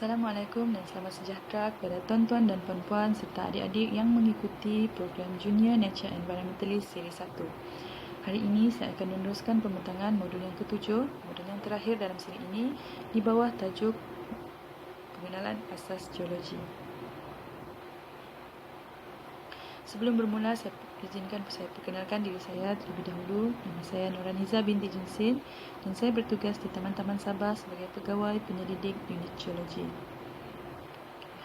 Assalamualaikum dan selamat sejahtera kepada tuan-tuan dan puan-puan serta adik-adik yang mengikuti program Junior Nature Environmentalist Seri 1. Hari ini saya akan meneruskan pembentangan modul yang ketujuh, modul yang terakhir dalam seri ini di bawah tajuk pengenalan asas geologi. Sebelum bermula, izinkan saya perkenalkan diri saya terlebih dahulu. Nama saya Nurhaniza binti Jinsin dan saya bertugas di Taman Sabah sebagai pegawai penyelidik unit geologi.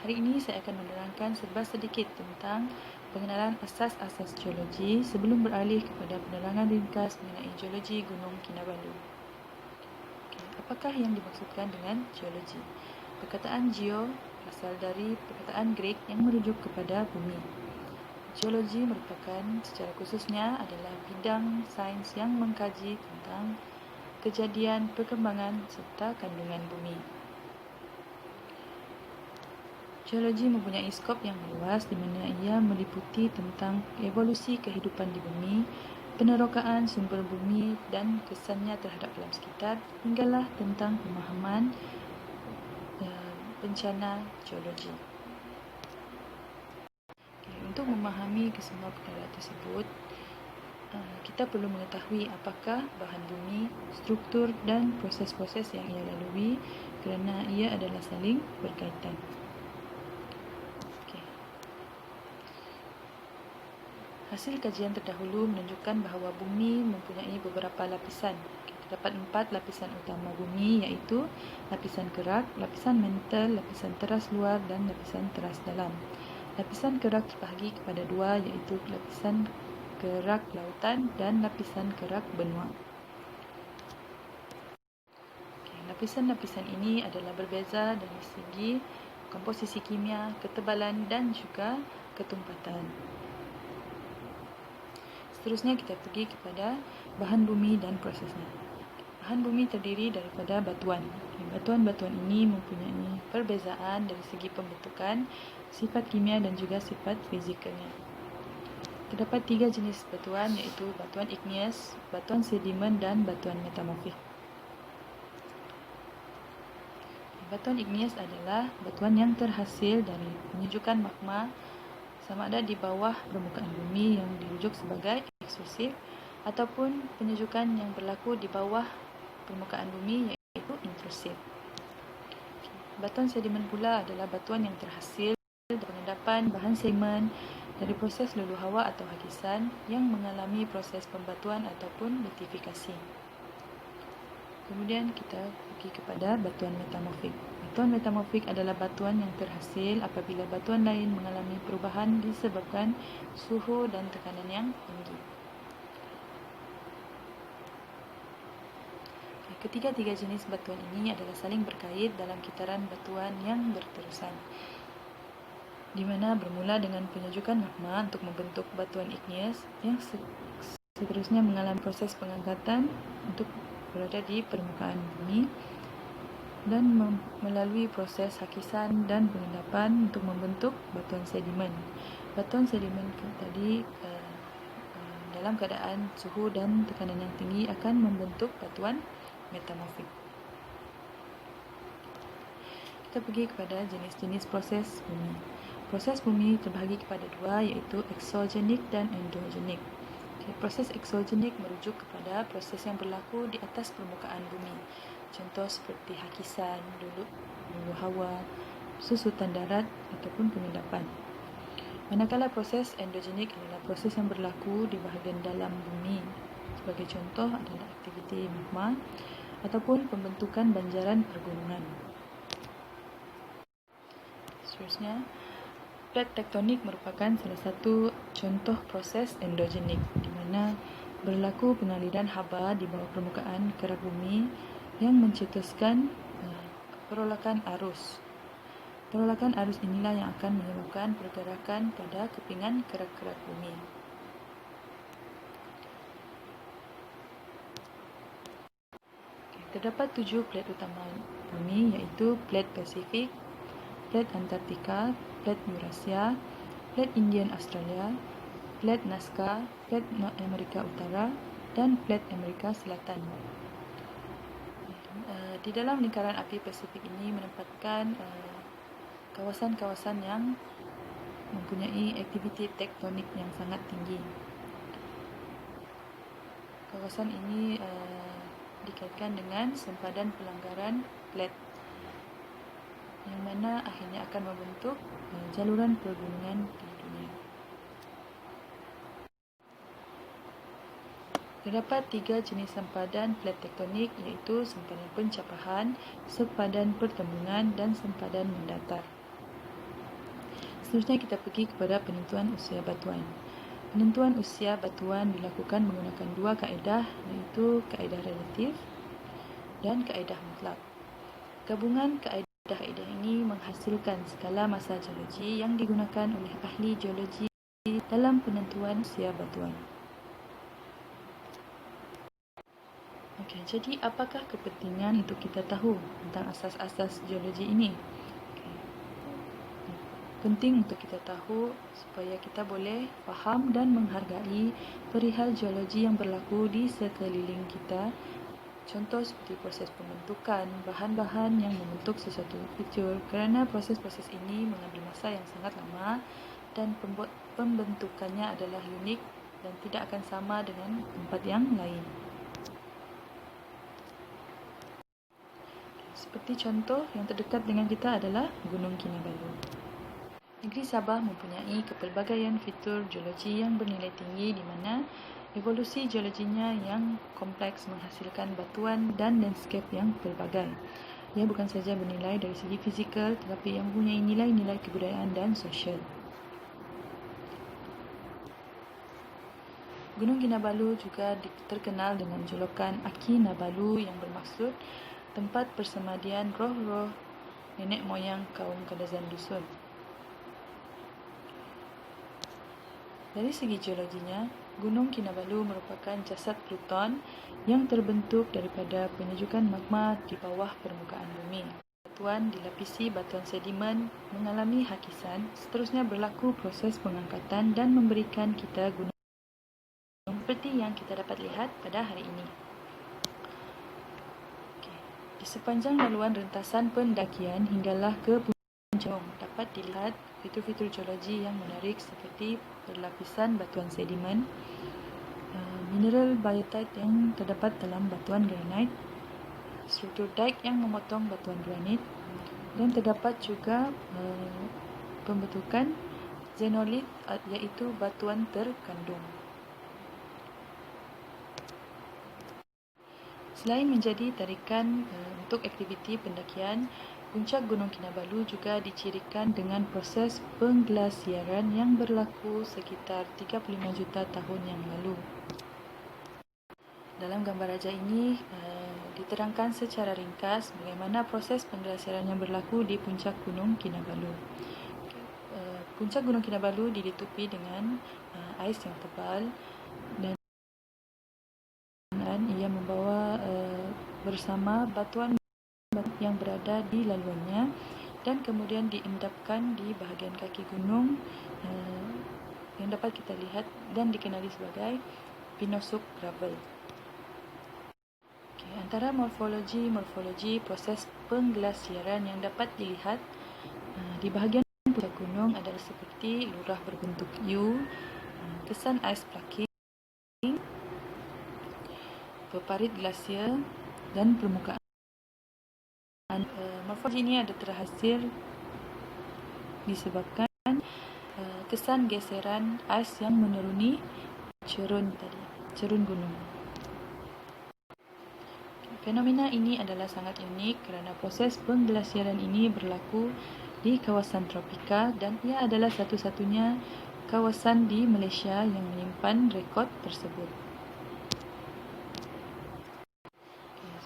Hari ini saya akan menerangkan serba sedikit tentang pengenalan asas-asas geologi sebelum beralih kepada penerangan ringkas mengenai geologi Gunung Kinabalu. Apakah yang dimaksudkan dengan geologi? Perkataan geo berasal dari perkataan Greek yang merujuk kepada bumi. Geologi merupakan secara khususnya adalah bidang sains yang mengkaji tentang kejadian, perkembangan serta kandungan bumi. Geologi mempunyai skop yang luas di mana ia meliputi tentang evolusi kehidupan di bumi, penerokaan sumber bumi dan kesannya terhadap alam sekitar, hinggalah tentang pemahaman bencana geologi. Untuk memahami kesemua perkara tersebut, kita perlu mengetahui apakah bahan bumi, struktur dan proses-proses yang ia lalui kerana ia adalah saling berkaitan. Hasil kajian terdahulu menunjukkan bahawa bumi mempunyai beberapa lapisan. Terdapat 4 lapisan utama bumi iaitu lapisan kerak, lapisan mantel, lapisan teras luar dan lapisan teras dalam. Lapisan kerak terbahagi kepada 2 iaitu lapisan kerak lautan dan lapisan kerak benua. Lapisan-lapisan ini adalah berbeza dari segi komposisi kimia, ketebalan dan juga ketumpatan. Seterusnya kita pergi kepada bahan bumi dan prosesnya. Bahan bumi terdiri daripada batuan. Batuan-batuan ini mempunyai perbezaan dari segi pembentukan, sifat kimia dan juga sifat fizikalnya. Terdapat 3 jenis batuan iaitu batuan igneous, batuan sedimen dan batuan metamorfik. Batuan igneous adalah batuan yang terhasil dari penyejukan magma sama ada di bawah permukaan bumi yang dirujuk sebagai eksplosif ataupun penyejukan yang berlaku di bawah permukaan bumi iaitu intrusif. Batuan sedimen pula adalah batuan yang terhasil dari pengendapan bahan sedimen dari proses luluh hawa atau hakisan yang mengalami proses pembatuan ataupun litifikasi. Kemudian kita pergi kepada batuan metamorfik. Batuan metamorfik adalah batuan yang terhasil apabila batuan lain mengalami perubahan disebabkan suhu dan tekanan yang tinggi. Ketiga-tiga jenis batuan ini adalah saling berkait dalam kitaran batuan yang berterusan, di mana bermula dengan penyejukan magma untuk membentuk batuan igneous yang seterusnya mengalami proses pengangkatan untuk berada di permukaan bumi dan melalui proses hakisan dan pengendapan untuk membentuk batuan sedimen. Batuan sedimen tadi dalam keadaan suhu dan tekanan yang tinggi akan membentuk batuan metamorfik. Kita pergi kepada jenis-jenis proses bumi. Proses bumi terbahagi kepada 2 iaitu exogenik dan endogenik. Proses exogenik merujuk kepada proses yang berlaku di atas permukaan bumi. Contoh seperti hakisan, luluh hawa, susutan darat ataupun pengendapan. Manakala proses endogenik adalah proses yang berlaku di bahagian dalam bumi. Sebagai contoh adalah aktiviti magma ataupun pembentukan banjaran pergunungan. Seterusnya, plat tektonik merupakan salah satu contoh proses endogenik di mana berlaku pengaliran haba di bawah permukaan kerak bumi yang mencetuskan perolakan arus. Perolakan arus inilah yang akan menyebabkan pergerakan pada kepingan kerak-kerak bumi. Terdapat 7 plat utama bumi iaitu plat Pasifik, plat Antartika, plat Eurasia, plat Indian Australia, plat Nazca, plat Amerika Utara dan plat Amerika Selatan. Di dalam lingkaran api Pasifik ini menempatkan kawasan-kawasan yang mempunyai aktiviti tektonik yang sangat tinggi. Kawasan ini dikaitkan dengan sempadan pelanggaran plat, yang mana akhirnya akan membentuk jaluran pergunungan di dunia. Terdapat 3 jenis sempadan plat tektonik, iaitu sempadan pencapahan, sempadan pertembungan dan sempadan mendatar. Seterusnya kita pergi kepada penentuan usia batuan. Penentuan usia batuan dilakukan menggunakan 2 kaedah, iaitu kaedah relatif dan kaedah mutlak. Gabungan kaedah ini menghasilkan skala masa geologi yang digunakan oleh ahli geologi dalam penentuan usia batuan. Okey, jadi apakah kepentingan untuk kita tahu tentang asas-asas geologi ini? Penting untuk kita tahu supaya kita boleh faham dan menghargai perihal geologi yang berlaku di sekeliling kita. Contoh seperti proses pembentukan bahan-bahan yang membentuk sesuatu fitur, kerana proses-proses ini mengambil masa yang sangat lama dan pembentukannya adalah unik dan tidak akan sama dengan tempat yang lain. Seperti contoh yang terdekat dengan kita adalah Gunung Kinabalu. Negeri Sabah mempunyai kepelbagaian fitur geologi yang bernilai tinggi, di mana evolusi geologinya yang kompleks menghasilkan batuan dan landscape yang pelbagai. Ia bukan saja bernilai dari segi fizikal, tetapi yang mempunyai nilai-nilai kebudayaan dan sosial. Gunung Kinabalu juga terkenal dengan julukan Aki Nabalu, yang bermaksud tempat persemadian roh-roh nenek moyang kaum Kadazan Dusun. Dari segi geologinya, Gunung Kinabalu merupakan jasad Pluton yang terbentuk daripada penyejukan magma di bawah permukaan bumi. Batuan dilapisi batuan sedimen mengalami hakisan, seterusnya berlaku proses pengangkatan dan memberikan kita gunung seperti yang kita dapat lihat pada hari ini. Di sepanjang laluan rentasan pendakian hinggalah ke puncak dapat dilihat fitur-fitur geologi yang menarik seperti berlapisan batuan sedimen, mineral biotite yang terdapat dalam batuan granit, struktur dike yang memotong batuan granit, dan terdapat juga pembentukan xenolit, iaitu batuan terkandung. Selain menjadi tarikan untuk aktiviti pendakian, puncak Gunung Kinabalu juga dicirikan dengan proses pengglasiaran yang berlaku sekitar 35 juta tahun yang lalu. Dalam gambar raja ini diterangkan secara ringkas bagaimana proses pengglasiaran yang berlaku di puncak Gunung Kinabalu. Puncak Gunung Kinabalu ditutupi dengan ais yang tebal, dan ia membawa bersama batuan yang berada di laluannya dan kemudian diendapkan di bahagian kaki gunung yang dapat kita lihat dan dikenali sebagai pinosuk gravel. Antara morfologi proses pengglasiaran yang dapat dilihat di bahagian puncak gunung adalah seperti lurah berbentuk U, kesan ais plaking, peparit glasier dan permukaan. Morfologi ini ada terhasil disebabkan kesan geseran ais yang menuruni cerun gunung. Fenomena ini adalah sangat unik kerana proses pengglasiaran ini berlaku di kawasan tropika dan ia adalah satu-satunya kawasan di Malaysia yang menyimpan rekod tersebut.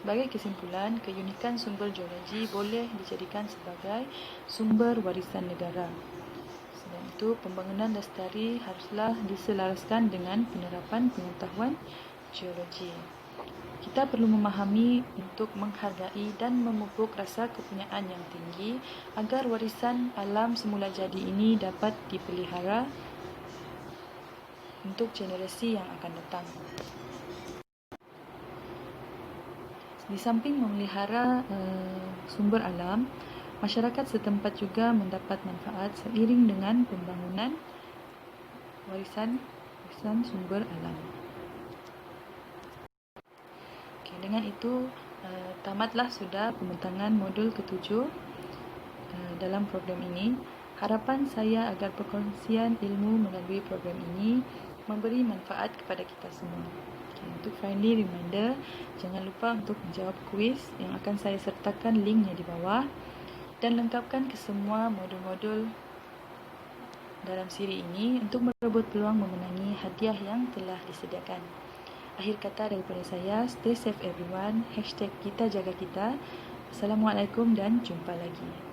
Sebagai kesimpulan, keunikan sumber geologi boleh dijadikan sebagai sumber warisan negara. Selain itu, pembangunan lestari haruslah diselaraskan dengan penerapan pengetahuan geologi. Kita perlu memahami untuk menghargai dan memupuk rasa kepunyaan yang tinggi agar warisan alam semula jadi ini dapat dipelihara untuk generasi yang akan datang. Di samping memelihara sumber alam, Masyarakat setempat juga mendapat manfaat seiring dengan pembangunan warisan sumber alam. Okay, dengan itu tamatlah sudah pembentangan modul ke-7 dalam program ini. Harapan saya agar perkongsian ilmu melalui program ini memberi manfaat kepada kita semua. Okay, untuk friendly reminder, jangan lupa untuk menjawab kuis yang akan saya sertakan linknya di bawah dan lengkapkan kesemua modul-modul dalam siri ini untuk merebut peluang memenangi hadiah yang telah disediakan. Akhir kata daripada saya, stay safe everyone, #kita jaga kita. Assalamualaikum dan jumpa lagi.